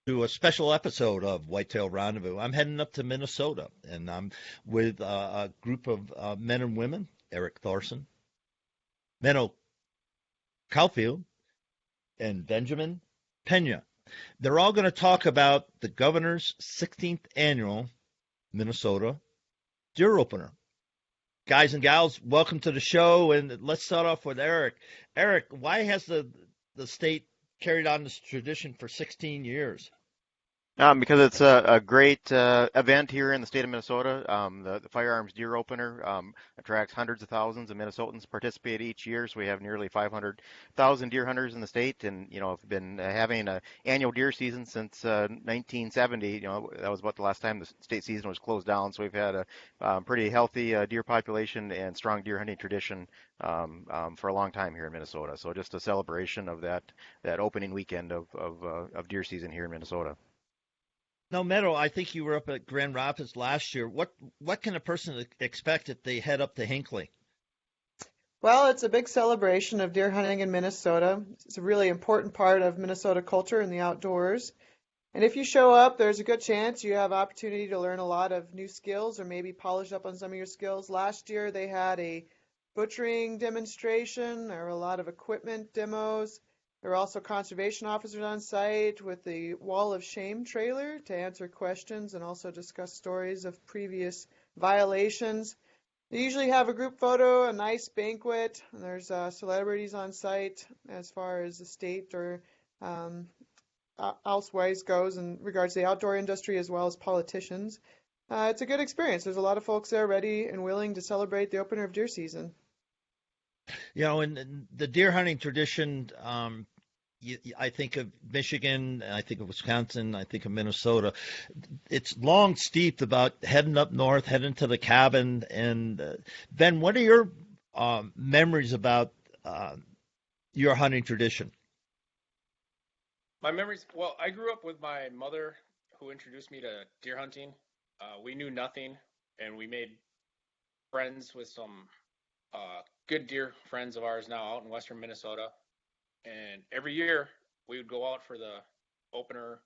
To a special episode of Whitetail Rendezvous. I'm heading up to Minnesota, and I'm with a group of men and women: Eric Thorson, Menno Caulfield, and Benjamin Pena. They're all going to talk about the governor's 16th annual Minnesota deer opener. Guys and gals, welcome to the show, and let's start off with Eric. Eric, why has the state carried on this tradition for 16 years? Because it's a great event here in the state of Minnesota. The firearms deer opener attracts hundreds of thousands of Minnesotans participate each year. So we have nearly 500,000 deer hunters in the state, and have been having an annual deer season since 1970. That was about the last time the state season was closed down. So we've had a pretty healthy deer population and strong deer hunting tradition for a long time here in Minnesota. So just a celebration of that opening weekend of deer season here in Minnesota. Now, Meadow, I think you were up at Grand Rapids last year. What can a person expect if they head up to Hinckley? Well, it's a big celebration of deer hunting in Minnesota. It's a really important part of Minnesota culture and the outdoors. And if you show up, there's a good chance you have opportunity to learn a lot of new skills or maybe polish up on some of your skills. Last year they had a butchering demonstration. There were a lot of equipment demos. There were also conservation officers on site with the Wall of Shame trailer to answer questions and also discuss stories of previous violations. They usually have a group photo, a nice banquet. There's celebrities on site as far as the state or um, elsewise goes in regards to the outdoor industry as well as politicians. It's a good experience. There's a lot of folks there ready and willing to celebrate the opener of deer season. In the deer hunting tradition, I think of Michigan, I think of Wisconsin, I think of Minnesota. It's long steeped about heading up north, heading to the cabin. And Ben, what are your memories about your hunting tradition? My memories, well, I grew up with my mother who introduced me to deer hunting. We knew nothing, and we made friends with some good deer friends of ours now out in western Minnesota. And every year we would go out for the opener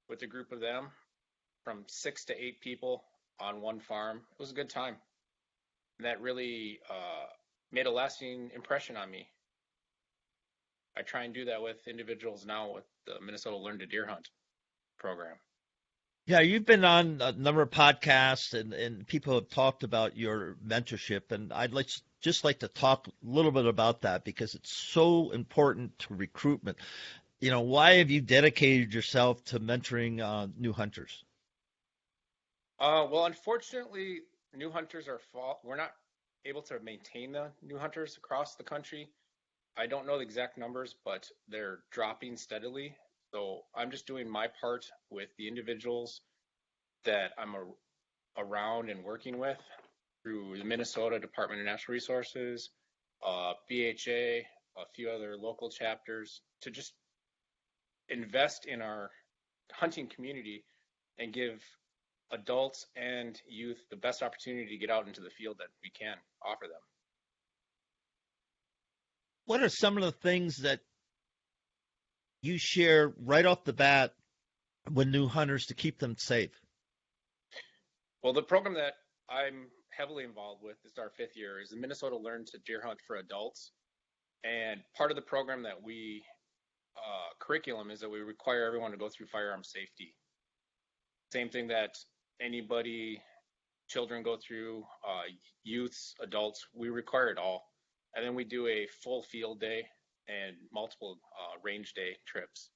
with a group of them from 6 to 8 people on one farm. It was a good time. And that really made a lasting impression on me. I try and do that with individuals now with the Minnesota Learn to Deer Hunt program. Yeah, you've been on a number of podcasts, and people have talked about your mentorship, and just like to talk a little bit about that because it's so important to recruitment. Why have you dedicated yourself to mentoring new hunters? Well, unfortunately, new hunters we're not able to maintain the new hunters across the country. I don't know the exact numbers, but they're dropping steadily. So I'm just doing my part with the individuals that I'm around and working with through the Minnesota Department of Natural Resources, BHA, a few other local chapters to just invest in our hunting community and give adults and youth the best opportunity to get out into the field that we can offer them. What are some of the things that you share right off the bat with new hunters to keep them safe? Well, the program that I'm heavily involved with, this is our 5th year, is the Minnesota Learn to Deer Hunt for Adults. And part of the program that we curriculum is that we require everyone to go through firearm safety. Same thing that anybody, children go through, youths, adults, we require it all. And then we do a full field day and multiple range day trips.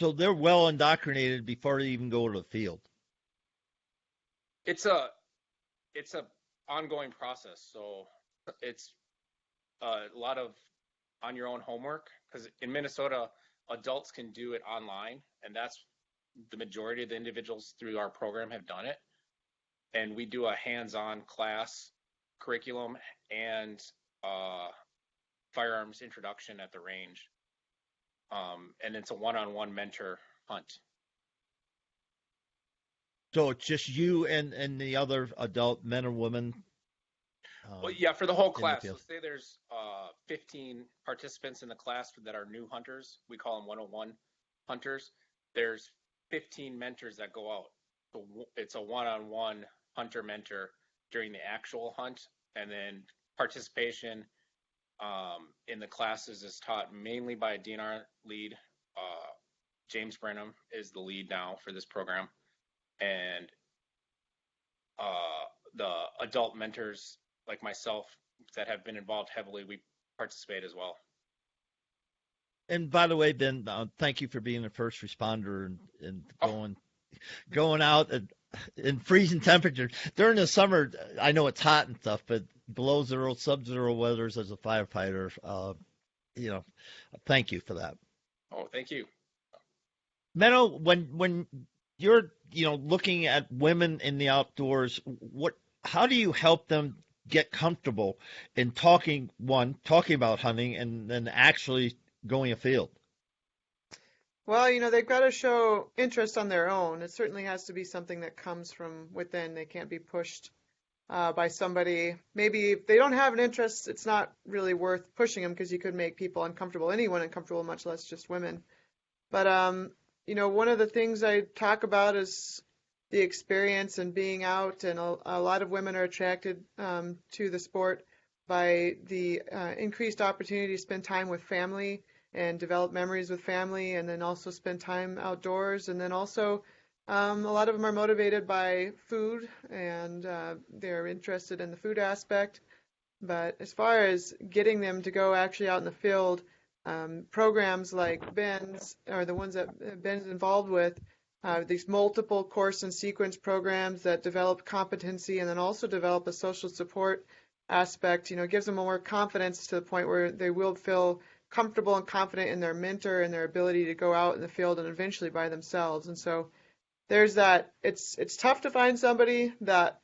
So they're well indoctrinated before they even go to the field. It's a ongoing process. So it's a lot of on your own homework, because in Minnesota, adults can do it online, and that's the majority of the individuals through our program have done it. And we do a hands-on class curriculum and firearms introduction at the range. And it's a one-on-one mentor hunt. So it's just you and the other adult men or women? Well, yeah, for the whole class. So say there's 15 participants in the class that are new hunters. We call them 101. hunters, there's 15 mentors that go out. So it's a one-on-one hunter mentor during the actual hunt, and then participation in the classes is taught mainly by a DNR lead. James Brenham is the lead now for this program, and the adult mentors like myself that have been involved heavily, we participate as well. And by the way, Ben, thank you for being a first responder and going out in freezing temperatures during the summer. I know it's hot and stuff, but below zero, sub-zero weathers as a firefighter, thank you for that. Oh, thank you. Menno, when you're looking at women in the outdoors, how do you help them get comfortable in talking about hunting and then actually going afield? Well, they've got to show interest on their own. It certainly has to be something that comes from within. They can't be pushed by somebody. Maybe if they don't have an interest, it's not really worth pushing them because you could make people uncomfortable, anyone uncomfortable, much less just women. But one of the things I talk about is the experience and being out, and a lot of women are attracted to the sport by the increased opportunity to spend time with family and develop memories with family, and then also spend time outdoors. And then also a lot of them are motivated by food, and they're interested in the food aspect. But as far as getting them to go actually out in the field, programs like Ben's, or the ones that Ben's involved with, these multiple course and sequence programs that develop competency and then also develop a social support aspect, gives them more confidence to the point where they will feel comfortable and confident in their mentor and their ability to go out in the field and eventually by themselves. And so there's that. It's tough to find somebody that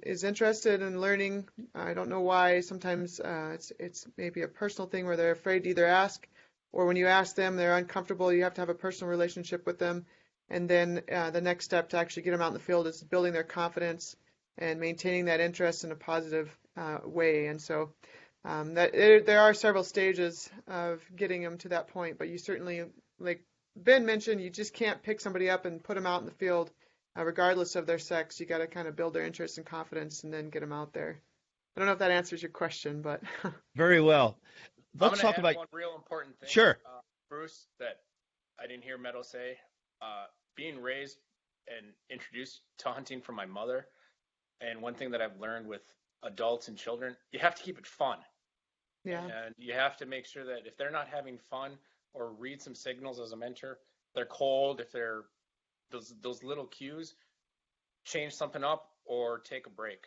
is interested in learning. I don't know why. Sometimes it's maybe a personal thing where they're afraid to either ask, or when you ask them, they're uncomfortable. You have to have a personal relationship with them. And then the next step to actually get them out in the field is building their confidence and maintaining that interest in a positive way. And so there are several stages of getting them to that point, but you certainly, like Ben mentioned, you just can't pick somebody up and put them out in the field regardless of their sex. You got to kind of build their interest and confidence and then get them out there. I don't know if that answers your question, but very well. Let's talk about one real important thing. Sure. Bruce, that I didn't hear Meadow say. Being raised and introduced to hunting from my mother, and one thing that I've learned with adults and children, you have to keep it fun. Yeah. And you have to make sure that if they're not having fun, or read some signals as a mentor, they're cold, if they're those little cues, change something up or take a break.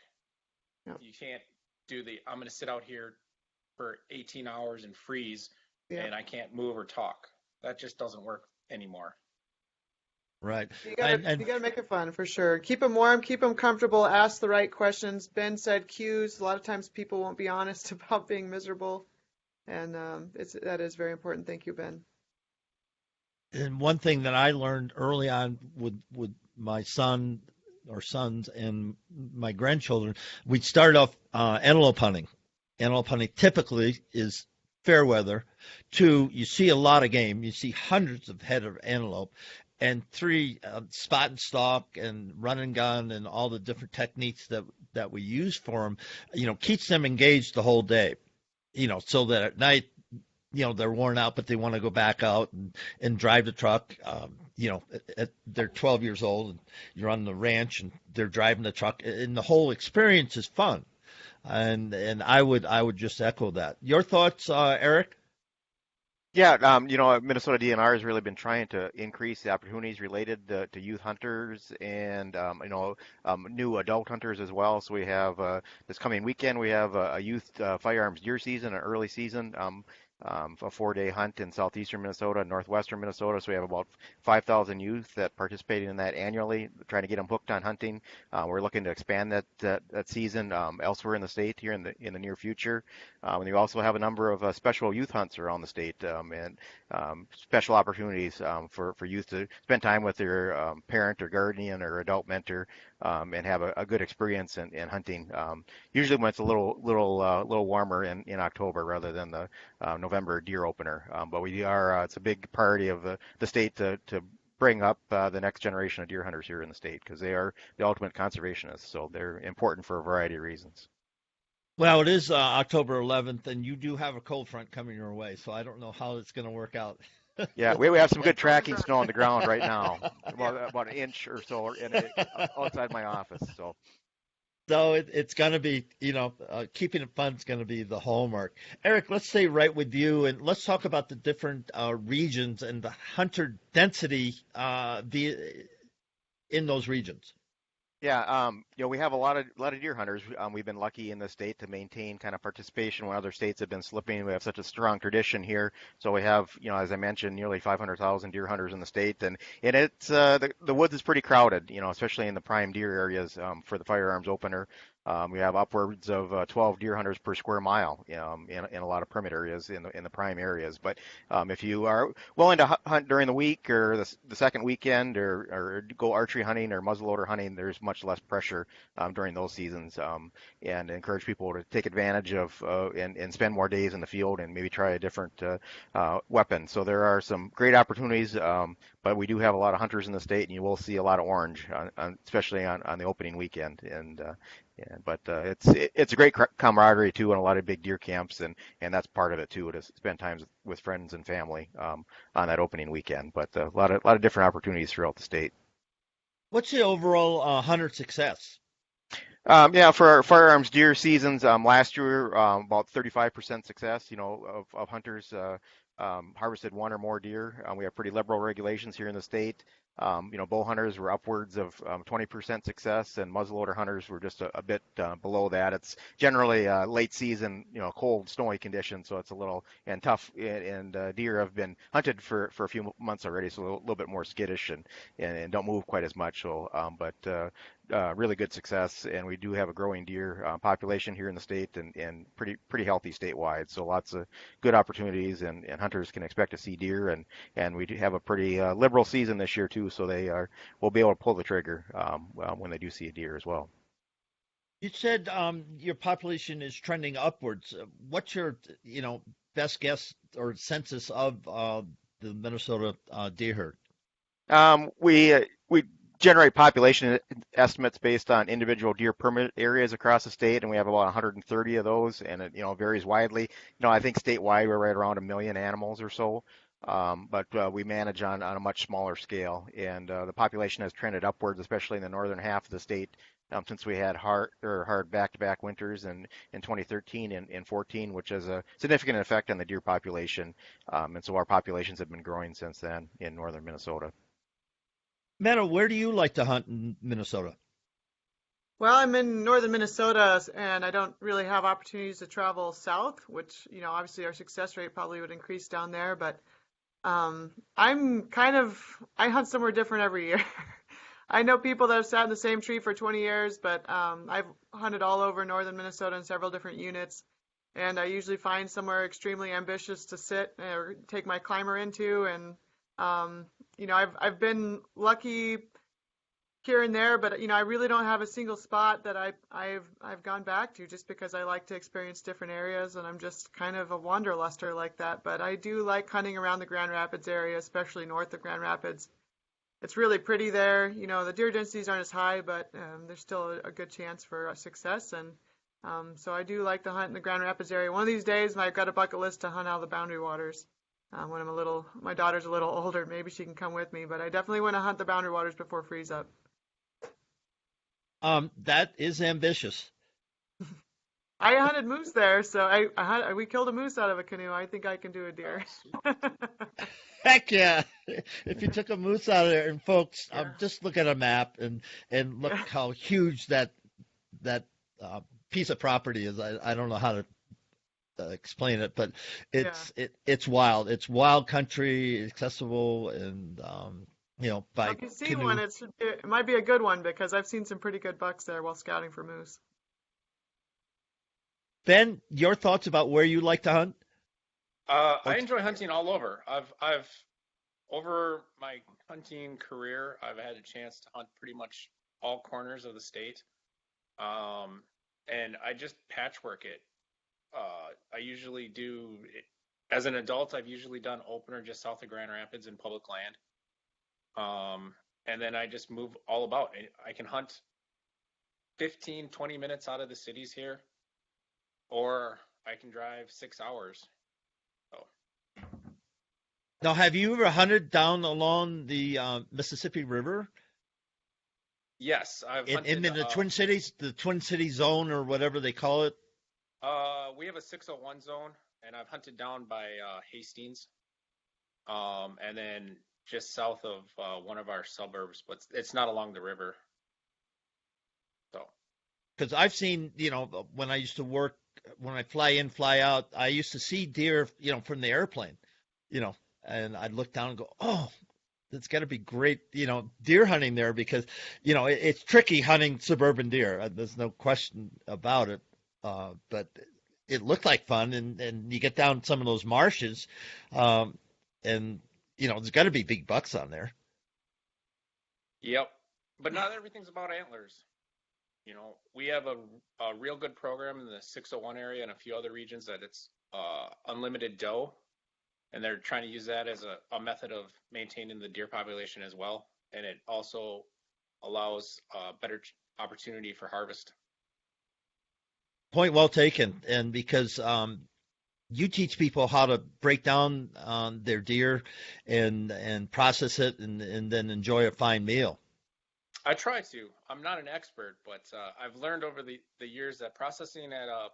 Yep. You can't do I'm going to sit out here for 18 hours and freeze, and I can't move or talk. That just doesn't work anymore. Right. You gotta make it fun for sure. Keep them warm, keep them comfortable, ask the right questions. Ben said cues. A lot of times people won't be honest about being miserable, and that is very important. Thank you, Ben. And one thing that I learned early on with my son or sons and my grandchildren, we'd start off antelope hunting. Antelope hunting typically is fair weather. 2, you see a lot of game. You see hundreds of head of antelope. And 3, spot and stalk and run and gun and all the different techniques that we use for them, keeps them engaged the whole day, so that at night, they're worn out, but they want to go back out and drive the truck. They're 12 years old and you're on the ranch and they're driving the truck, and the whole experience is fun. And I would just echo that. Your thoughts, Eric? Yeah, Minnesota DNR has really been trying to increase the opportunities related to youth hunters and, new adult hunters as well. So we have this coming weekend, we have a youth firearms deer season, an early season, a 4-day hunt in southeastern Minnesota, northwestern Minnesota. So we have about 5,000 youth that participate in that annually, trying to get them hooked on hunting. We're looking to expand that season elsewhere in the state here in the near future. And you also have a number of special youth hunts around the state and special opportunities for youth to spend time with their parent or guardian or adult mentor and have a good experience in hunting. Usually when it's a little warmer in October rather than the November deer opener. But we are it's a big priority of the state to bring up the next generation of deer hunters here in the state because they are the ultimate conservationists. So they're important for a variety of reasons. Well, it is October 11th, and you do have a cold front coming your way, so I don't know how it's going to work out. Yeah, we have some good tracking snow on the ground right now, about an inch or so outside my office. So So it's going to be, keeping it fun is going to be the hallmark. Eric, let's stay right with you, and let's talk about the different regions and the hunter density in those regions. yeah, we have a lot of deer hunters. We've been lucky in the state to maintain kind of participation when other states have been slipping. We have such a strong tradition here. So we have, as I mentioned, nearly 500,000 deer hunters in the state, and it's the woods is pretty crowded, especially in the prime deer areas for the firearms opener. We have upwards of 12 deer hunters per square mile in a lot of permit areas in the prime areas. But if you are willing to hunt during the week or the second weekend or go archery hunting or muzzleloader hunting, there's much less pressure during those seasons, and encourage people to take advantage of and spend more days in the field and maybe try a different weapon. So there are some great opportunities, but we do have a lot of hunters in the state, and you will see a lot of orange, especially on the opening weekend. But it's a great camaraderie too, and a lot of big deer camps, and that's part of it too, to spend time with friends and family on that opening weekend. But a lot of different opportunities throughout the state. What's the overall hunter success? Yeah, for our firearms deer seasons, last year about 35% success, of hunters harvested one or more deer. We have pretty liberal regulations here in the state. Bow hunters were upwards of 20% success, and muzzleloader hunters were just a bit below that. It's generally late season, cold, snowy conditions, so it's a little and tough. And deer have been hunted for a few months already, so a little bit more skittish and don't move quite as much. So, but really good success, and we do have a growing deer population here in the state, and pretty healthy statewide. So lots of good opportunities, and hunters can expect to see deer, and we do have a pretty liberal season this year too. So will be able to pull the trigger when they do see a deer as well. You said your population is trending upwards. What's your, best guess or census of the Minnesota deer herd? We generate population estimates based on individual deer permit areas across the state, and we have about 130 of those, and it varies widely. I think statewide we're right around 1 million animals or so, but we manage on a much smaller scale, and the population has trended upwards, especially in the northern half of the state. Since we had hard back-to-back winters in 2013 and 14, which has a significant effect on the deer population, and so our populations have been growing since then in northern Minnesota. Meta, where do you like to hunt in Minnesota? Well, I'm in northern Minnesota, and I don't really have opportunities to travel south, which, obviously our success rate probably would increase down there, but I hunt somewhere different every year. I know people that have sat in the same tree for 20 years, but I've hunted all over northern Minnesota in several different units, and I usually find somewhere extremely ambitious to sit or take my climber into, and I've been lucky here and there, but I really don't have a single spot that I've gone back to, just because I like to experience different areas, and I'm just kind of a wanderluster like that. But I do like hunting around the Grand Rapids area, especially north of Grand Rapids. It's really pretty there. The deer densities aren't as high, but there's still a good chance for success, and so I do like to hunt in the Grand Rapids area. One of these days, I've got a bucket list to hunt out of the Boundary Waters. When my daughter's a little older, maybe she can come with me, but I definitely want to hunt the Boundary Waters before freeze up. That is ambitious. I hunted moose there, so we killed a moose out of a canoe. I think I can do a deer. Heck yeah! If you took a moose out of there, and folks, Yeah. just look at a map and look how huge that piece of property is. I don't know how to explain it, but it's wild. It's wild country, accessible, and by If you see canoe. one, it might be a good one, because I've seen some pretty good bucks there while scouting for moose. Ben, your thoughts about where you like to hunt? I enjoy hunting all over. I've over my hunting career, I've had a chance to hunt pretty much all corners of the state, and I just patchwork it. I usually do As an adult, I've usually done opener just south of Grand Rapids in public land. And then I just move all about. I can hunt 15, 20 minutes out of the cities here, or I can drive 6 hours. So, Now, have you ever hunted down along the Mississippi River yes, I've in hunted. the Twin Cities zone or whatever they call it? We have a 601 zone, and I've hunted down by Hastings, and then just south of one of our suburbs, but it's not along the river. So, Because I've seen, when I used to work, when I fly in, fly out, I used to see deer, from the airplane, you know, and I'd look down and go, oh, it's got to be great, deer hunting there because, it's tricky hunting suburban deer. There's no question about it. But it looked like fun, and you get down some of those marshes, and there's got to be big bucks on there. yep. But not everything's about antlers. We have a real good program in the 601 area and a few other regions that it's unlimited doe, and they're trying to use that as a method of maintaining the deer population as well. And it also allows better opportunity for harvest. Point well taken. And because you teach people how to break down their deer and process it and then enjoy a fine meal. I try to. I'm not an expert, but I've learned over the years that processing at a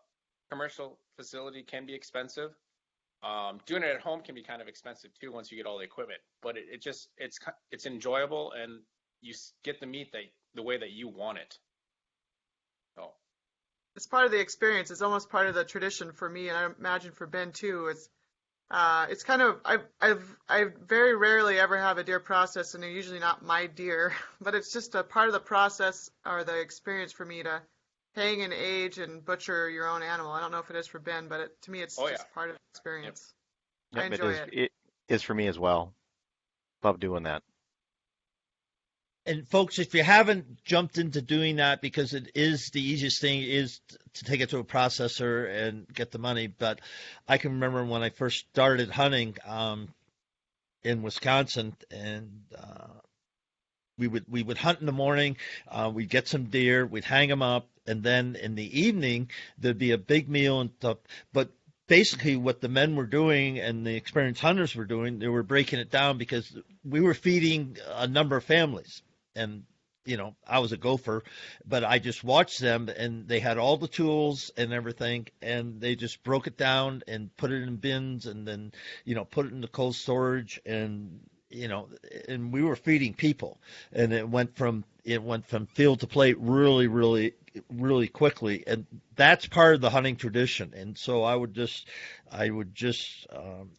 commercial facility can be expensive. Doing it at home can be kind of expensive too once you get all the equipment. But it's enjoyable, and you get the meat the way that you want it. So It's part of the experience. It's almost part of the tradition for me, and I imagine for Ben too. It's kind of I very rarely ever have a deer process, and they're usually not my deer, but it's just a part of the process or the experience for me to hang and age and butcher your own animal. I don't know if it is for Ben, but to me, it's just part of the experience. I Yep, enjoy it. It is for me as well. Love doing that. And folks, if you haven't jumped into doing that, because it is the easiest thing is to take it to a processor and get the money. But I can remember when I first started hunting in Wisconsin, and we would hunt in the morning. We'd get some deer, we'd hang them up, and then in the evening there'd be a big meal and stuff. But basically, what the men were doing and the experienced hunters were doing, they were breaking it down because we were feeding a number of families. And I was a gopher, but I just watched them, and they had all the tools and everything, and they just broke it down and put it in bins, and then put it in the cold storage, and and we were feeding people, and it went from field to plate really, really, really quickly, and that's part of the hunting tradition. And so I would just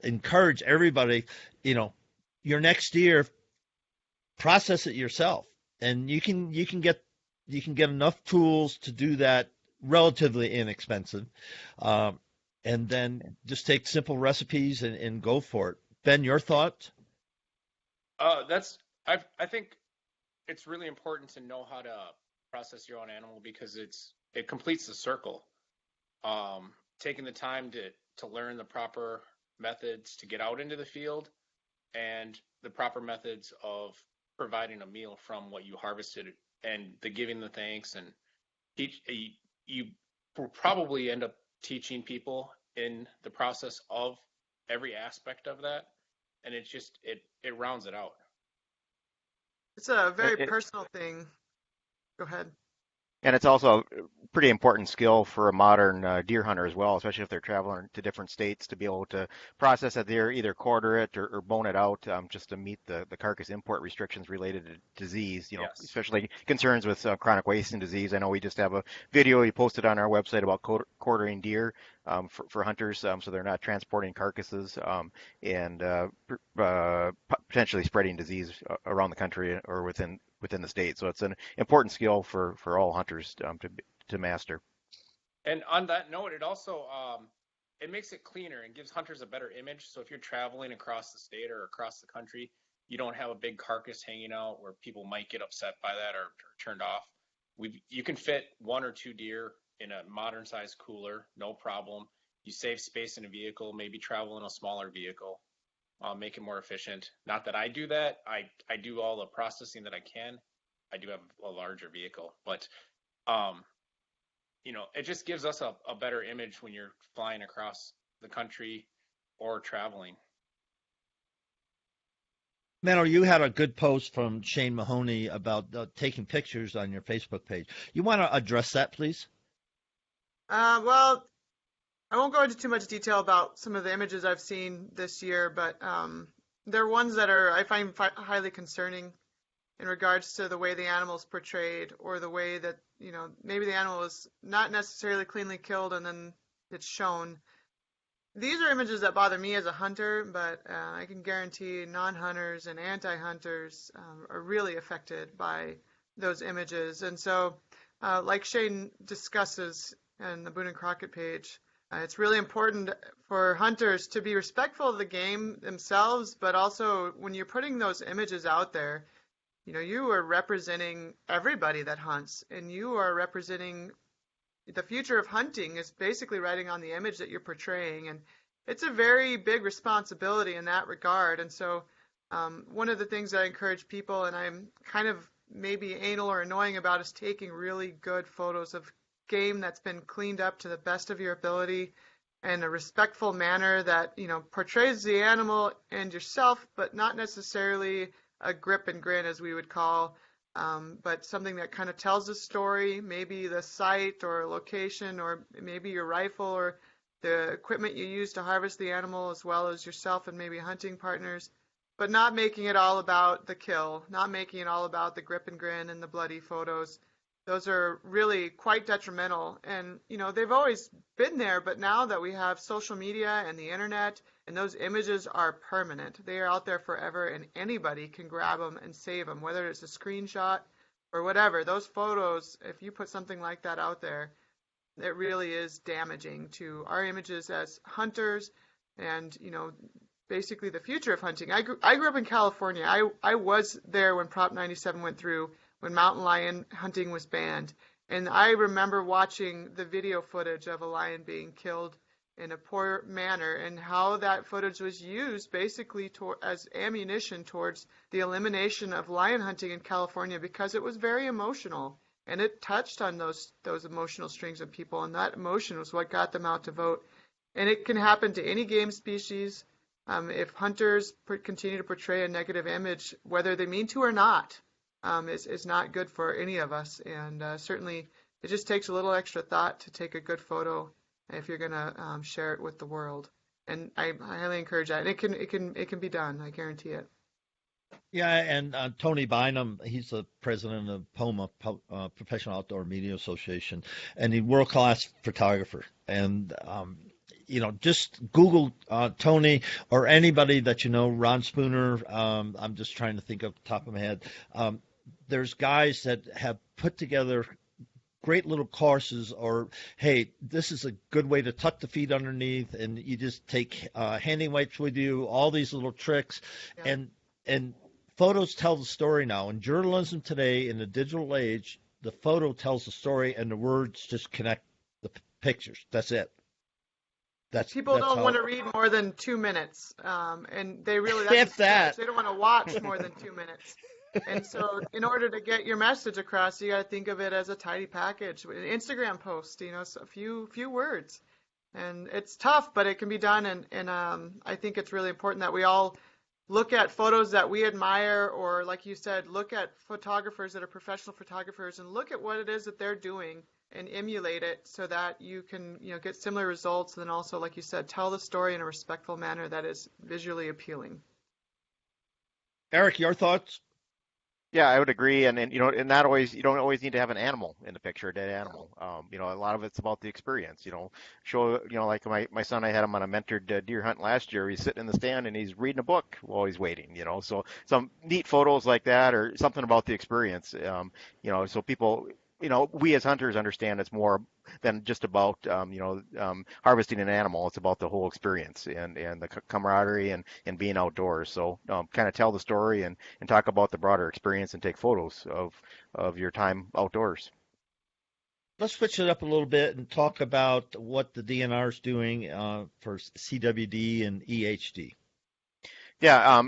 encourage everybody, your next year, process it yourself, and you can get enough tools to do that relatively inexpensive, and then just take simple recipes and go for it. Ben, your thoughts? I think it's really important to know how to process your own animal because it completes the circle. Taking the time to learn the proper methods to get out into the field and the proper methods of providing a meal from what you harvested and the giving the thanks, and you will probably end up teaching people in the process of every aspect of that, and it rounds it out. It's a very personal thing. Go ahead. And it's also a pretty important skill for a modern deer hunter as well, especially if they're traveling to different states, to be able to process a deer, either quarter it or bone it out, just to meet the carcass import restrictions related to disease, Yes. especially concerns with chronic wasting disease. I know we just have a video you posted on our website about quartering deer for hunters, so they're not transporting carcasses and potentially spreading disease around the country or within the state. So it's an important skill for all hunters to master. And on that note, it also it makes it cleaner and gives hunters a better image. So if you're traveling across the state or across the country, you don't have a big carcass hanging out where people might get upset by that or turned off. You can fit one or two deer in a modern size cooler, no problem. You save space in a vehicle, maybe travel in a smaller vehicle, make it more efficient. Not that I do that. I do all the processing that I can. I do have a larger vehicle, but um, it just gives us a better image when you're flying across the country or traveling. Menno, you had a good post from Shane Mahoney about taking pictures on your Facebook page. You want to address that, please? Well, I won't go into too much detail about some of the images I've seen this year, but they're ones that I find highly concerning in regards to the way the animal is portrayed, or the way that, maybe the animal is not necessarily cleanly killed and then it's shown. These are images that bother me as a hunter, but I can guarantee non-hunters and anti-hunters are really affected by those images. And so, like Shane discusses in the Boone and Crockett page, it's really important for hunters to be respectful of the game themselves, but also when you're putting those images out there, you are representing everybody that hunts, and you are representing the future of hunting is basically writing on the image that you're portraying. And it's a very big responsibility in that regard. And so one of the things I encourage people, and I'm kind of maybe anal or annoying about, is taking really good photos of game that's been cleaned up to the best of your ability in a respectful manner that, portrays the animal and yourself, but not necessarily a grip and grin, as we would call, but something that kind of tells a story, maybe the site or location, or maybe your rifle or the equipment you use to harvest the animal, as well as yourself and maybe hunting partners, but not making it all about the kill, not making it all about the grip and grin and the bloody photos. Those are really quite detrimental. And, they've always been there, but now that we have social media and the internet, and those images are permanent. They are out there forever, and anybody can grab them and save them, whether it's a screenshot or whatever. Those photos, if you put something like that out there, it really is damaging to our images as hunters and, basically the future of hunting. I grew up in California. I was there when Prop 97 went through, when mountain lion hunting was banned. And I remember watching the video footage of a lion being killed in a poor manner, and how that footage was used basically as ammunition towards the elimination of lion hunting in California, because it was very emotional. And it touched on those emotional strings of people, and that emotion was what got them out to vote. And it can happen to any game species. If hunters continue to portray a negative image, whether they mean to or not, is not good for any of us. And certainly it just takes a little extra thought to take a good photo if you're going to share it with the world. And I highly encourage that. And it can be done. I guarantee it. Yeah, and Tony Bynum, he's the president of POMA, Professional Outdoor Media Association, and he's a world-class photographer. And just Google Tony or anybody that Ron Spooner. I'm just trying to think off the top of my head. There's guys that have put together great little courses, or, hey, this is a good way to tuck the feet underneath, and you just take handing weights with you, all these little tricks. Yeah. And photos tell the story now. In journalism today, in the digital age, the photo tells the story, and the words just connect the pictures. That's it. People don't want to read more than 2 minutes, and they really that's that. They don't want to watch more than 2 minutes. And so, in order to get your message across, you got to think of it as a tidy package, an Instagram post. A few words, and it's tough, but it can be done. And I think it's really important that we all look at photos that we admire, or like you said, look at photographers that are professional photographers, and look at what it is that they're doing and emulate it, so that you can get similar results. And then also, like you said, tell the story in a respectful manner that is visually appealing. Eric, your thoughts? Yeah, I would agree, and not always, you don't always need to have an animal in the picture, a dead animal. A lot of it's about the experience. Show, like my son, I had him on a mentored deer hunt last year. He's sitting in the stand and he's reading a book while he's waiting. So some neat photos like that, or something about the experience. So people, we as hunters understand it's more than just about harvesting an animal. It's about the whole experience and the camaraderie and being outdoors. So kind of tell the story and talk about the broader experience and take photos of your time outdoors. let's switch it up a little bit and talk about what the DNR is doing for CWD and EHD. Yeah,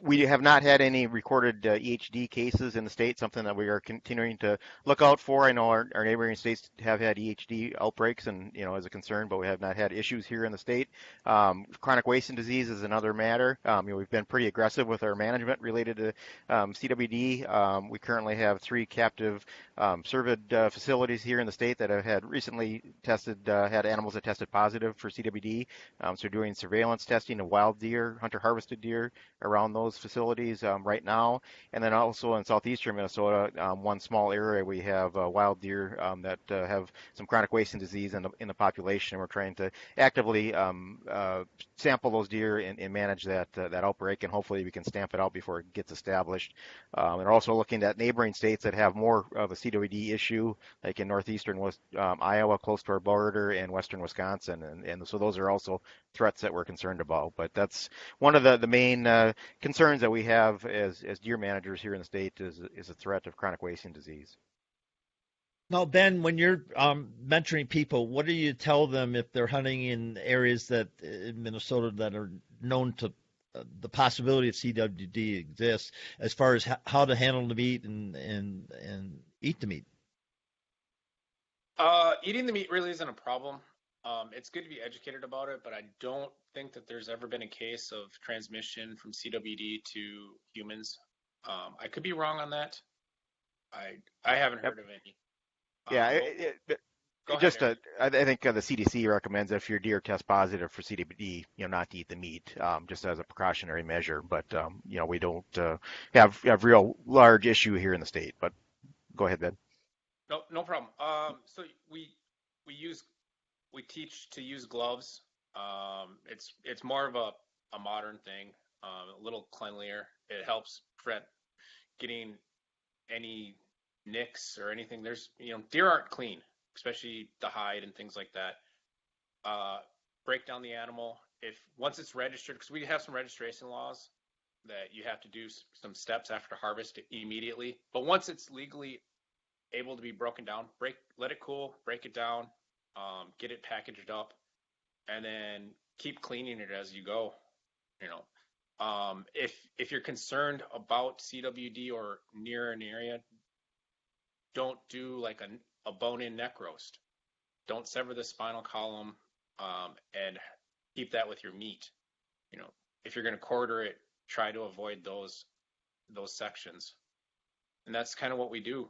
we have not had any recorded EHD cases in the state, something that we are continuing to look out for. I know our neighboring states have had EHD outbreaks and, as a concern, but we have not had issues here in the state. Chronic wasting disease is another matter. We've been pretty aggressive with our management related to CWD. We currently have 3 captive cervid facilities here in the state that have had recently had animals that tested positive for CWD. So doing surveillance testing of wild deer, hunter harvested deer around those facilities right now. And then also in southeastern Minnesota, one small area, we have wild deer that have some chronic wasting disease in the population. And we're trying to actively sample those deer and manage that outbreak, and hopefully we can stamp it out before it gets established. And we're also looking at neighboring states that have more of a CWD issue, like in northeastern Iowa, close to our border, and western Wisconsin. And so those are also threats that we're concerned about. But that's one of the main concerns that we have as deer managers here in the state is a threat of chronic wasting disease. Now, Ben, when you're mentoring people, what do you tell them if they're hunting in areas that in Minnesota that are known to the possibility of CWD exists, as far as how to handle the meat and eat the meat? Eating the meat really isn't a problem. It's good to be educated about it, but I don't think that there's ever been a case of transmission from CWD to humans. I could be wrong on that. I haven't heard of any. Yeah, Go ahead, Eric. I think the CDC recommends if your deer test positive for CWD, not to eat the meat, just as a precautionary measure. But we don't have real large issue here in the state. But go ahead, Ben. No problem. So we teach to use gloves. It's more of a modern thing, a little cleanlier. It helps prevent getting any nicks or anything. Deer aren't clean, especially the hide and things like that. Break down the animal. Once it's registered, because we have some registration laws that you have to do some steps after harvest immediately. But once it's legally able to be broken down, let it cool, break it down, get it packaged up, and then keep cleaning it as you go. If you're concerned about CWD or near an area, don't do like a bone-in neck roast. Don't sever the spinal column and keep that with your meat. If you're going to quarter it, try to avoid those sections. And that's kind of what we do.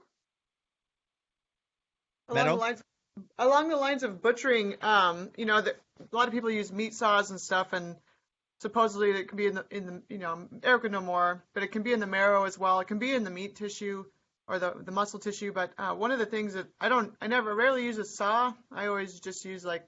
Along the lines of butchering, that a lot of people use meat saws and stuff, and supposedly it can be in the Eric would know more, but it can be in the marrow as well. It can be in the meat tissue or the muscle tissue. But one of the things that I rarely use a saw. I always just use like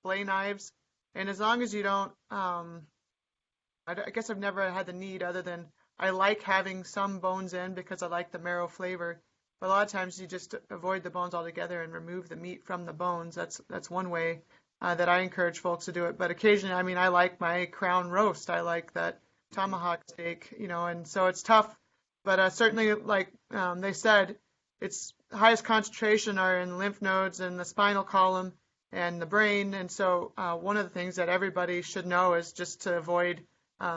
fillet knives, and as long as you don't, I guess I've never had the need, other than I like having some bones in because I like the marrow flavor. But a lot of times you just avoid the bones altogether and remove the meat from the bones. That's one way that I encourage folks to do it. But occasionally, I like my crown roast. I like that tomahawk steak, and so it's tough. But certainly, like they said, its highest concentration are in lymph nodes and the spinal column and the brain. And so one of the things that everybody should know is just to avoid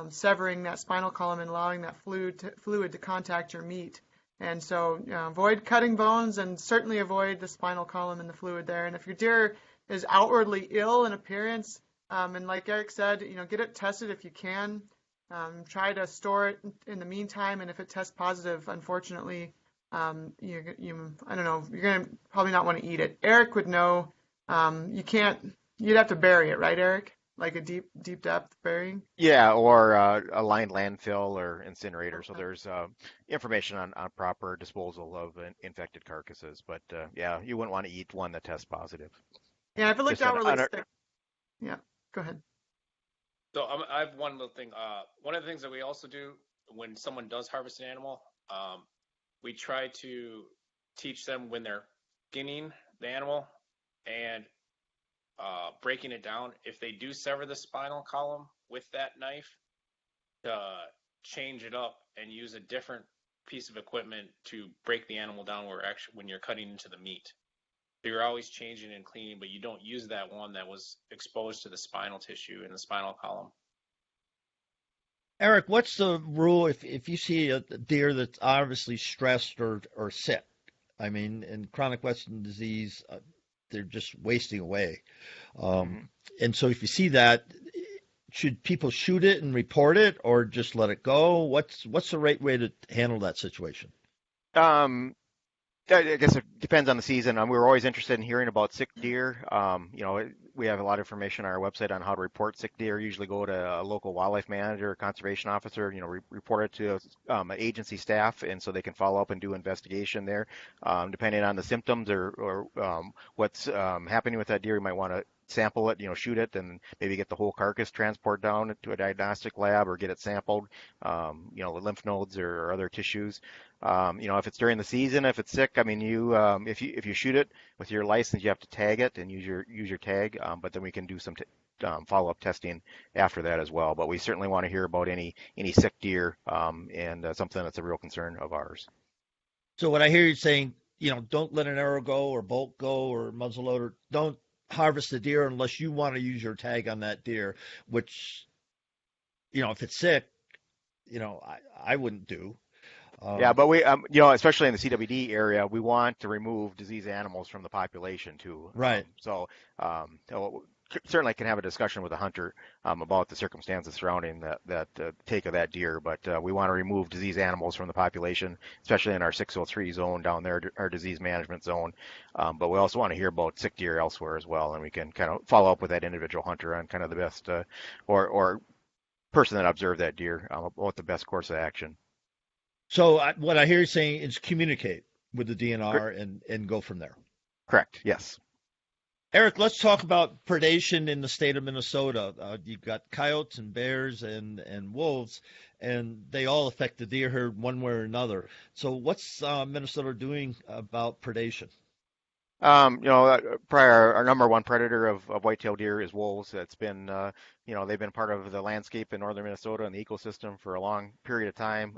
severing that spinal column and allowing that fluid to contact your meat. And so avoid cutting bones, and certainly avoid the spinal column and the fluid there. And if your deer is outwardly ill in appearance, and like Eric said, get it tested if you can. Try to store it in the meantime, and if it tests positive, unfortunately, I don't know, you're going to probably not want to eat it. Eric would know. You'd have to bury it, right, Eric? Like a deep depth burying? Yeah, or a lined landfill or incinerator. So there's information on proper disposal of infected carcasses. But yeah, you wouldn't want to eat one that tests positive. Yeah, if it looked outwardly sick. Yeah, go ahead. So I have one little thing. One of the things that we also do when someone does harvest an animal, we try to teach them when they're skinning the animal and breaking it down. If they do sever the spinal column with that knife, to change it up and use a different piece of equipment to break the animal down when you're cutting into the meat. You're always changing and cleaning, but you don't use that one that was exposed to the spinal tissue in the spinal column. Eric, what's the rule if you see a deer that's obviously stressed or sick? I mean, in chronic Western disease, they're just wasting away. Hmm. And so if you see that, should people shoot it and report it or just let it go? What's the right way to handle that situation? Um, I guess it depends on the season. We're always interested in hearing about sick deer. We have a lot of information on our website on how to report sick deer. Usually go to a local wildlife manager or conservation officer, report it to agency staff, and so they can follow up and do investigation there. Depending on the symptoms or what's happening with that deer, you might want to sample it, shoot it, and maybe get the whole carcass transport down to a diagnostic lab or get it sampled, the lymph nodes or other tissues. If it's during the season, if it's sick, I mean, if you shoot it with your license, you have to tag it and use your tag. But then we can do some follow-up testing after that as well. But we certainly want to hear about any sick deer and something that's a real concern of ours. So what I hear you saying, don't let an arrow go or bolt go or muzzleloader. Don't harvest the deer unless you want to use your tag on that deer, which, if it's sick, I wouldn't do. Yeah, but we, especially in the CWD area, we want to remove diseased animals from the population too. Right. Certainly can have a discussion with the hunter about the circumstances surrounding that take of that deer, but we want to remove diseased animals from the population, especially in our 603 zone down there, our disease management zone. But we also want to hear about sick deer elsewhere as well, and we can kind of follow up with that individual hunter on kind of the best or person that observed that deer about the best course of action. So what I hear you saying is communicate with the DNR and go from there. Correct. Yes. Eric, let's talk about predation in the state of Minnesota. You've got coyotes and bears and wolves, and they all affect the deer herd one way or another. So what's Minnesota doing about predation? Probably our number one predator of whitetail deer is wolves. It's been, they've been part of the landscape in northern Minnesota and the ecosystem for a long period of time.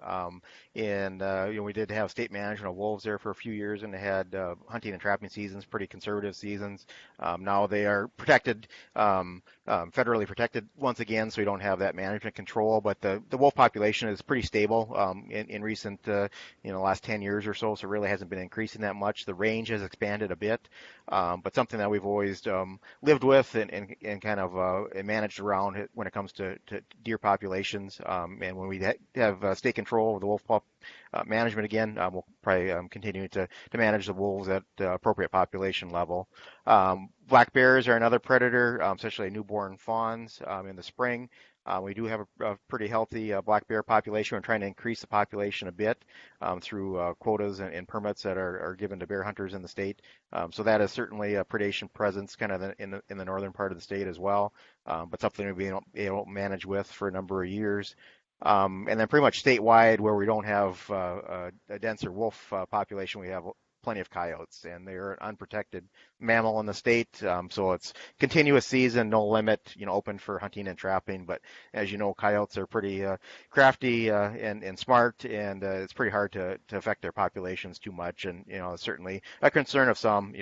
We did have state management of wolves there for a few years, and they had hunting and trapping seasons, pretty conservative seasons. Now they are protected, federally protected once again, so we don't have that management control. But the wolf population is pretty stable in recent, last 10 years or so, so it really hasn't been increasing that much. The range has expanded a bit. But something that we've always lived with and kind of managed around when it comes to deer populations. And when we have state control of the wolf management again, we'll probably continue to manage the wolves at appropriate population level. Black bears are another predator, especially newborn fawns in the spring. We do have a pretty healthy black bear population. We're trying to increase the population a bit through quotas and permits that are given to bear hunters in the state. So that is certainly a predation presence kind of in the northern part of the state as well, but something we've been able to manage with for a number of years. And then pretty much statewide, where we don't have a denser wolf population, we have plenty of coyotes, and they're an unprotected mammal in the state. So it's continuous season, no limit, open for hunting and trapping. But as you know, coyotes are pretty crafty and smart, and it's pretty hard to affect their populations too much. And certainly a concern of some,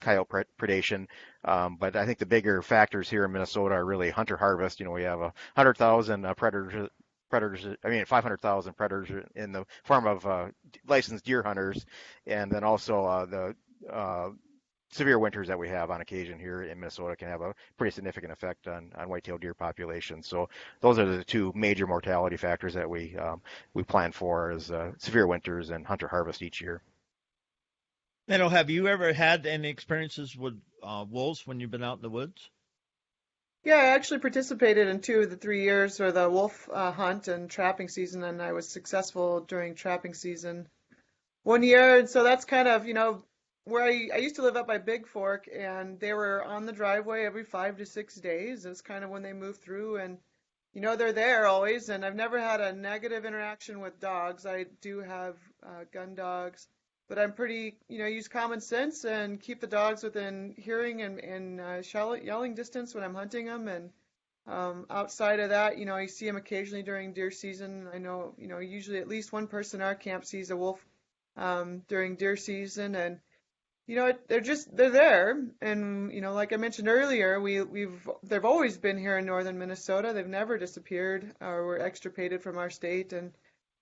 coyote predation. But I think the bigger factors here in Minnesota are really hunter harvest. We have 100,000 predators. 500,000 predators in the form of licensed deer hunters, and then also the severe winters that we have on occasion here in Minnesota can have a pretty significant effect on whitetail deer populations. So those are the two major mortality factors that we plan for as severe winters and hunter harvest each year. Have you ever had any experiences with wolves when you've been out in the woods? Yeah, I actually participated in 2 of the 3 years for the wolf hunt and trapping season, and I was successful during trapping season 1 year. And so that's kind of, where I used to live up by Big Fork, and they were on the driveway every 5 to 6 days. It's kind of when they move through, and they're there always. And I've never had a negative interaction with dogs. I do have gun dogs, but I'm pretty, use common sense and keep the dogs within hearing and yelling distance when I'm hunting them. And outside of that, I see them occasionally during deer season. I know, usually at least one person in our camp sees a wolf during deer season. And they're there, and like I mentioned earlier, they've always been here in northern Minnesota. They've never disappeared or were extirpated from our state, and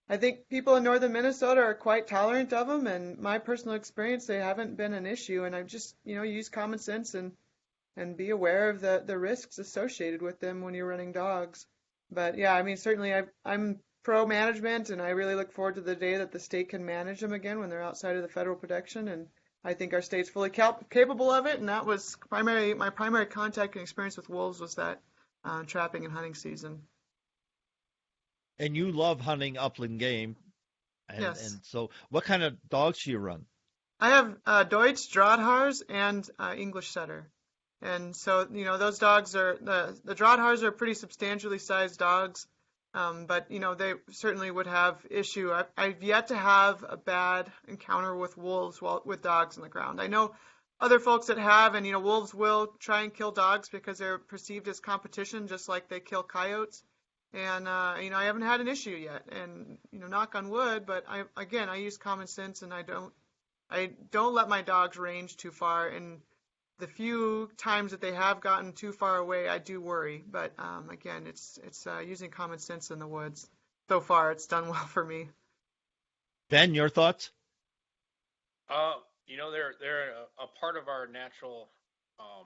I think people in northern Minnesota are quite tolerant of them. And my personal experience, they haven't been an issue, and I've just use common sense and be aware of the risks associated with them when you're running dogs. But yeah, I mean, certainly I'm pro management, and I really look forward to the day that the state can manage them again when they're outside of the federal protection. And I think our state's fully capable of it. And that was my primary contact and experience with wolves was that trapping and hunting season. And you love hunting upland game, Yes, and so what kind of dogs do you run? I have Deutsch, Drahthaars, and English Setter. And so, those dogs are the Drahthaars are pretty substantially sized dogs, but they certainly would have issue. I've yet to have a bad encounter with wolves with dogs on the ground. I know other folks that have, and wolves will try and kill dogs because they're perceived as competition, just like they kill coyotes. And I haven't had an issue yet. And knock on wood, but I use common sense, and I don't let my dogs range too far. And the few times that they have gotten too far away, I do worry. But again, it's using common sense in the woods. So far, it's done well for me. Ben, your thoughts? They're a part of our natural, I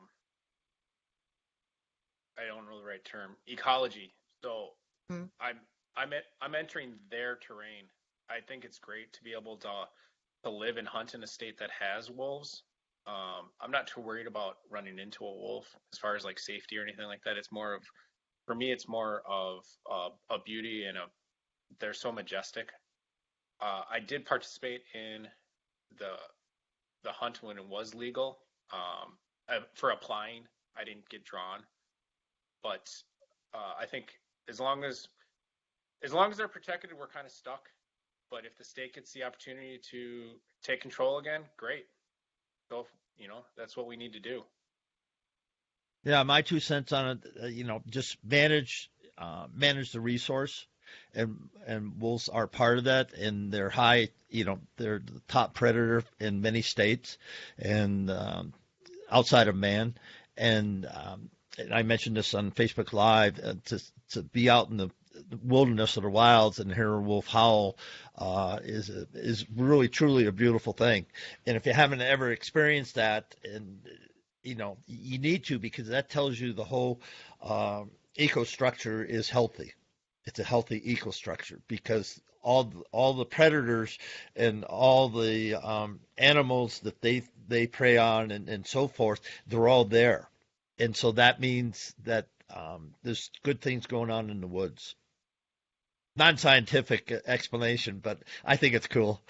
don't know the right term, ecology. So Hmm. I'm entering their terrain. I think it's great to be able to live and hunt in a state that has wolves. I'm not too worried about running into a wolf as far as like safety or anything like that. For me, it's more of a beauty and they're so majestic. I did participate in the the hunt when it was legal. For applying, I didn't get drawn, but I think as long as they're protected, we're kind of stuck. But if the state gets the opportunity to take control again, great. So that's what we need to do. Yeah, my 2 cents on it. Just manage the resource, and wolves are part of that, and they're high. They're the top predator in many states, and outside of man. And I mentioned this on Facebook Live, to be out in the wilderness of the wilds and hear a wolf howl is really truly a beautiful thing. And if you haven't ever experienced that, and you need to, because that tells you the whole ecostructure is healthy. It's a healthy ecostructure because all the predators and all the animals that they prey on and so forth, they're all there. And so that means that there's good things going on in the woods. Non-scientific explanation, but I think it's cool.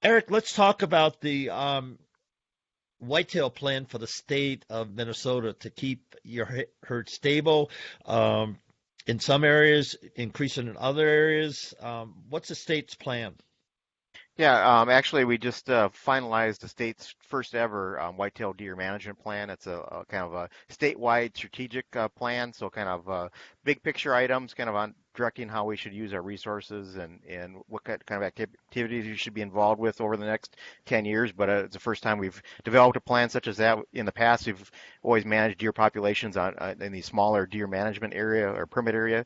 Eric, let's talk about the whitetail plan for the state of Minnesota to keep your herd stable. In some areas, increasing in other areas. What's the state's plan? Yeah, actually, we just finalized the state's first ever whitetail deer management plan. It's a kind of a statewide strategic plan, so kind of big picture items, kind of on directing how we should use our resources and what kind of activities you should be involved with over the next 10 years. But it's the first time we've developed a plan such as that. In the past, we've always managed deer populations in the smaller deer management area or permit area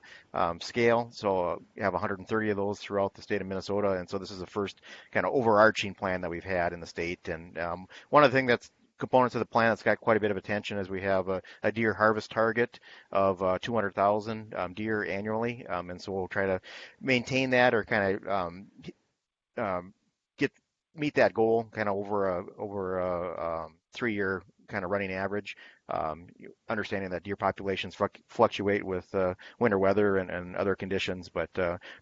scale. So we have 130 of those throughout the state of Minnesota, and so this is the first kind of overarching plan that we've had in the state. And one of the things that's components of the plan that's got quite a bit of attention is we have a deer harvest target of 200,000 deer annually, and so we'll try to maintain that or kind of get meet that goal kind of over a 3-year kind of running average. Understanding that deer populations fluctuate with winter weather and other conditions, but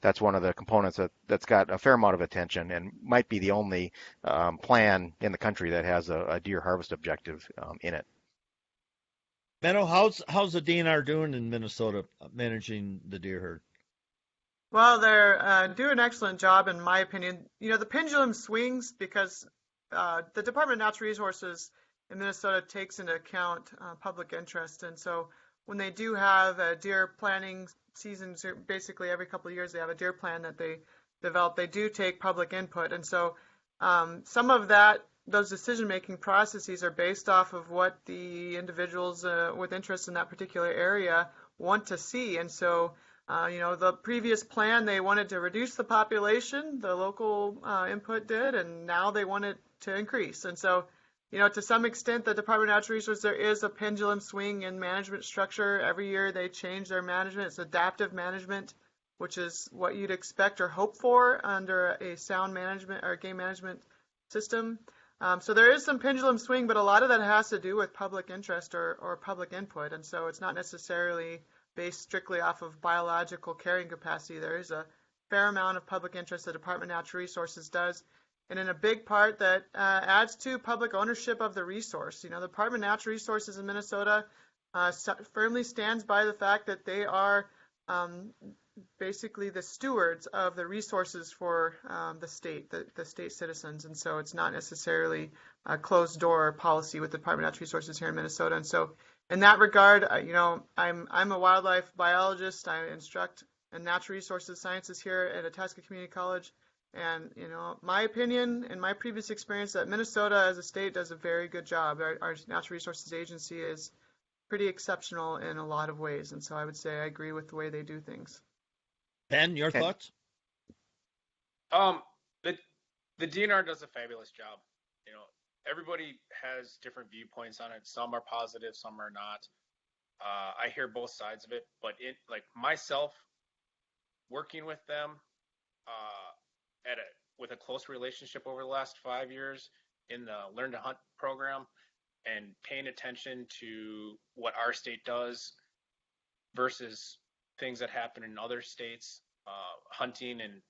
that's one of the components that's got a fair amount of attention and might be the only plan in the country that has a deer harvest objective in it. Menno, how's the DNR doing in Minnesota managing the deer herd? Well, they're doing an excellent job, in my opinion. The pendulum swings because the Department of Natural Resources in Minnesota takes into account public interest. And so when they do have a deer planning seasons, basically every couple of years they have a deer plan that they develop, they do take public input. And so Some of those decision-making processes are based off of what the individuals with interest in that particular area want to see. And so, the previous plan, they wanted to reduce the population, the local input did, and now they want it to increase. And so, to some extent, the Department of Natural Resources, there is a pendulum swing in management structure. Every year they change their management. It's adaptive management, which is what you'd expect or hope for under a sound management or game management system. So there is some pendulum swing, but a lot of that has to do with public interest or public input. And so it's not necessarily based strictly off of biological carrying capacity. There is a fair amount of public interest the Department of Natural Resources does. And in a big part that adds to public ownership of the resource. The Department of Natural Resources in Minnesota firmly stands by the fact that they are basically the stewards of the resources for the state citizens. And so it's not necessarily a closed door policy with the Department of Natural Resources here in Minnesota. And so in that regard, I'm a wildlife biologist. I instruct in natural resources sciences here at Itasca Community College. And, my opinion and my previous experience that Minnesota as a state does a very good job. Our Natural Resources Agency is pretty exceptional in a lot of ways. And so I would say I agree with the way they do things. Ben, your thoughts? The DNR does a fabulous job. Everybody has different viewpoints on it. Some are positive, some are not. I hear both sides of it, but myself working with them with a close relationship over the last 5 years in the Learn to Hunt program and paying attention to what our state does versus things that happen in other states, hunting and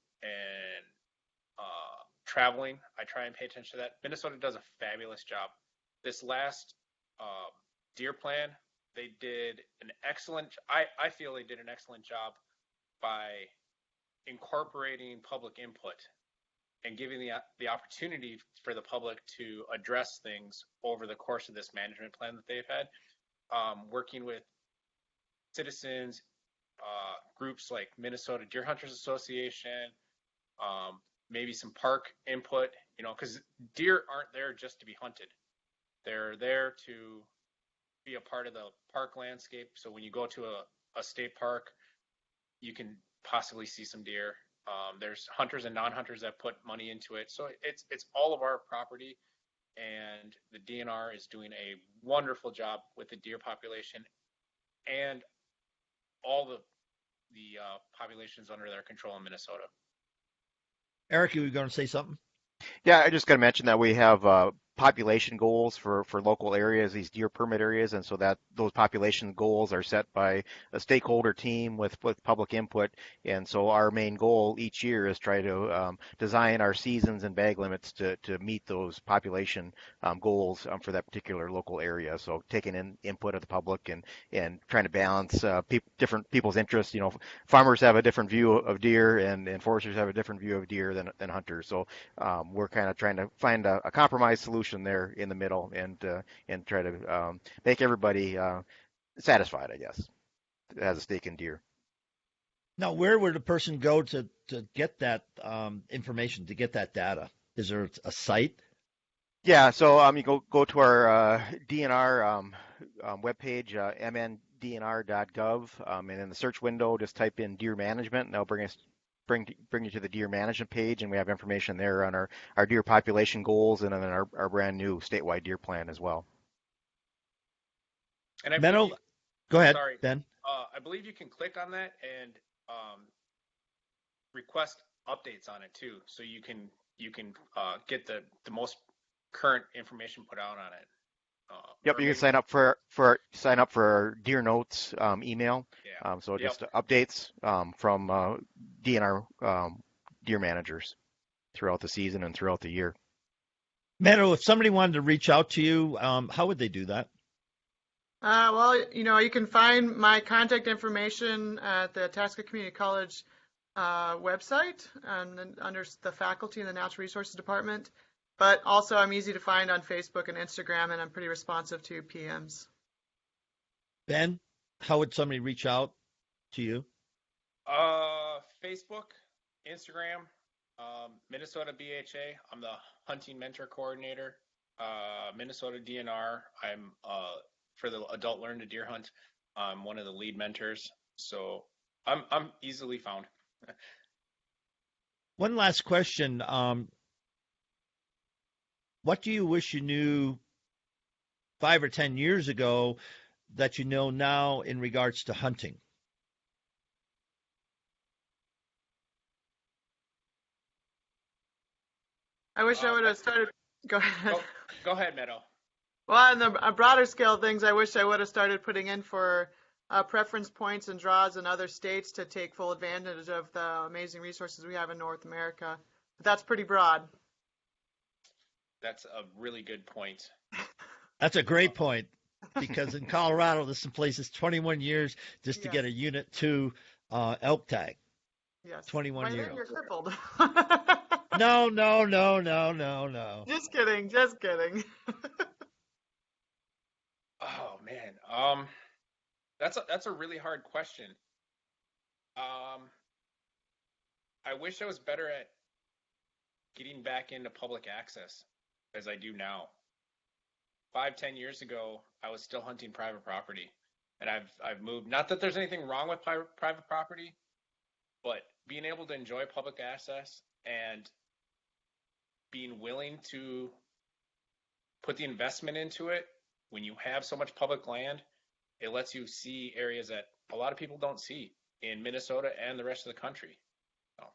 traveling. I try and pay attention to that. Minnesota does a fabulous job. This last deer plan, they did an excellent. I feel they did an excellent job by incorporating public input and giving the opportunity for the public to address things over the course of this management plan that they've had, working with citizens, groups like Minnesota Deer Hunters Association, maybe some park input, because deer aren't there just to be hunted. They're there to be a part of the park landscape. So when you go to a state park, you can possibly see some deer. There's hunters and non-hunters that put money into it. So it's all of our property, and the DNR is doing a wonderful job with the deer population and all the populations under their control in Minnesota. Eric, you were going to say something? Yeah, I just got to mention that we have population goals for local areas, these deer permit areas, and so that those population goals are set by a stakeholder team with public input. And so our main goal each year is try to design our seasons and bag limits to meet those population goals for that particular local area. So taking in input of the public and trying to balance different people's interests. Farmers have a different view of deer, and foresters have a different view of deer than hunters. So we're kind of trying to find a compromise solution there in the middle and try to make everybody satisfied, I guess, that has a stake in deer. Now, where would a person go to get that information, to get that data? Is there a site? Yeah, so you go to our DNR webpage, mndnr.gov, and in the search window, just type in deer management, and that'll bring you to the deer management page, and we have information there on our deer population goals and then our brand new statewide deer plan as well. And go ahead, sorry, Ben. I believe you can click on that and request updates on it too, so you can get the most current information put out on it. Yep, you can sign up for our Deer Notes email. Yeah. So just updates from DNR deer managers throughout the season and throughout the year. Menno, if somebody wanted to reach out to you, how would they do that? Well, you can find my contact information at the Itasca Community College website and under the faculty in the Natural Resources Department. But also I'm easy to find on Facebook and Instagram, and I'm pretty responsive to PMs. Ben, how would somebody reach out to you? Facebook, Instagram, Minnesota BHA. I'm the hunting mentor coordinator. Minnesota DNR. I'm for the adult learn to deer hunt. I'm one of the lead mentors. So I'm easily found. One last question. What do you wish you knew 5 or 10 years ago that you know now in regards to hunting? I wish I would have started. Go ahead. Go ahead, Meadow. Well, on the a broader scale of things, I wish I would have started putting in for preference points and draws in other states to take full advantage of the amazing resources we have in North America. But that's pretty broad. That's a really good point. That's a great point, because in Colorado, there's some places 21 years just to Yes. get a Unit 2 elk tag. Yes. 21 By then years. you're crippled. No. Just kidding. Just kidding. Oh man. That's a really hard question. I wish I was better at getting back into public access as I do now. 5, 10 years ago, I was still hunting private property, and I've moved. Not that there's anything wrong with private property, but being able to enjoy public access and being willing to put the investment into it when you have so much public land, it lets you see areas that a lot of people don't see in Minnesota and the rest of the country. So.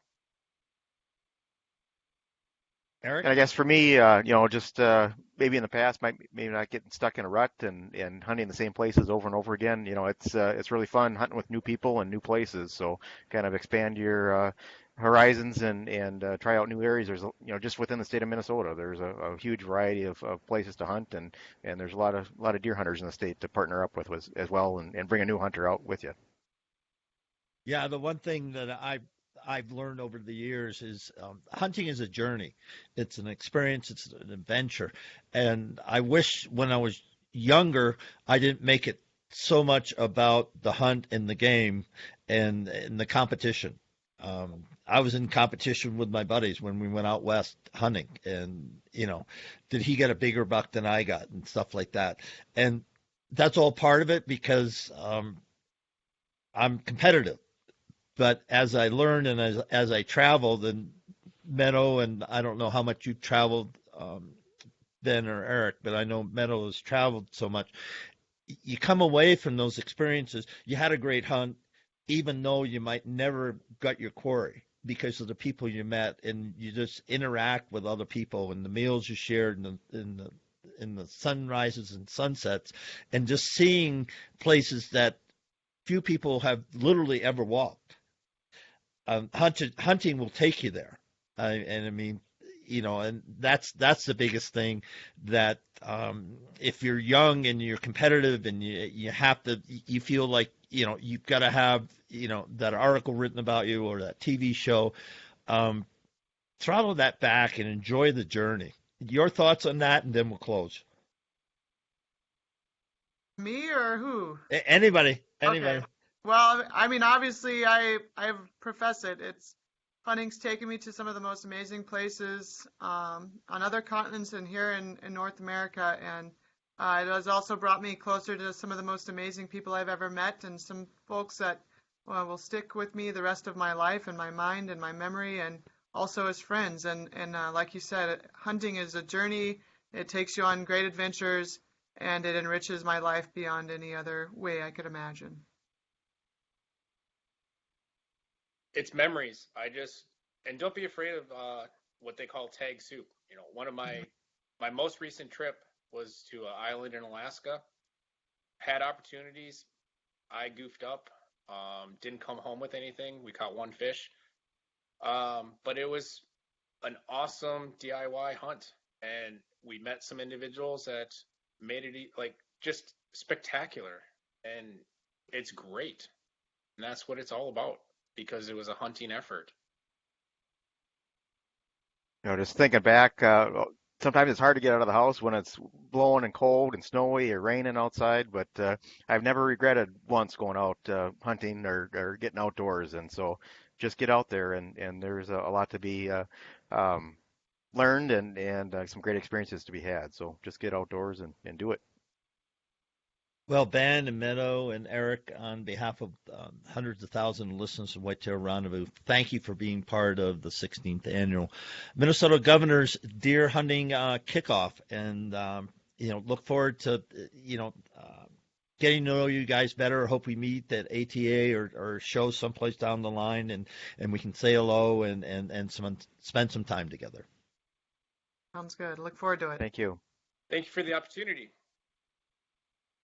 Eric? And I guess for me, just maybe in the past, maybe not getting stuck in a rut and hunting the same places over and over again. It's really fun hunting with new people and new places. So kind of expand your horizons and try out new areas. There's just within the state of Minnesota, there's a huge variety of places to hunt, and there's a lot of deer hunters in the state to partner up with as well, and bring a new hunter out with you. Yeah, the one thing that I've learned over the years is hunting is a journey. It's an experience. It's an adventure. And I wish when I was younger, I didn't make it so much about the hunt and the game and the competition. I was in competition with my buddies when we went out west hunting, and did he get a bigger buck than I got and stuff like that. And that's all part of it, because I'm competitive. But as I learned and as I traveled, and Meadow, and I don't know how much you traveled, Ben or Eric, but I know Meadow has traveled so much. You come away from those experiences. You had a great hunt, even though you might never got your quarry, because of the people you met, and you just interact with other people, and the meals you shared, and the sunrises and sunsets, and just seeing places that few people have literally ever walked. Hunting will take you there, and I mean, and that's the biggest thing. That if you're young and you're competitive and you have to, you feel like you've got to have that article written about you or that TV show. Throttle that back and enjoy the journey. Your thoughts on that, and then we'll close. Me or who? Anybody. Okay. Well, I mean, obviously, I profess it. Hunting's taken me to some of the most amazing places on other continents and here in North America, and it has also brought me closer to some of the most amazing people I've ever met, and some folks that will stick with me the rest of my life and my mind and my memory, and also as friends. And like you said, hunting is a journey. It takes you on great adventures, and it enriches my life beyond any other way I could imagine. It's memories. And don't be afraid of what they call tag soup. One of my most recent trip was to an island in Alaska. Had opportunities. I goofed up. Didn't come home with anything. We caught one fish. But it was an awesome DIY hunt, and we met some individuals that made it just spectacular, and it's great. And that's what it's all about, because it was a hunting effort. Just thinking back to sometimes it's hard to get out of the house when it's blowing and cold and snowy or raining outside, but I've never regretted once going out hunting or getting outdoors. And so just get out there, and there's a lot to be learned and some great experiences to be had. So just get outdoors and do it. Well, Ben and Meadow and Eric, on behalf of hundreds of thousands of listeners of Whitetail Rendezvous, thank you for being part of the 16th annual Minnesota Governor's Deer Hunting Kickoff. And, look forward to, getting to know you guys better. Hope we meet at ATA or show someplace down the line, and we can say hello and spend some time together. Sounds good. Look forward to it. Thank you. Thank you for the opportunity.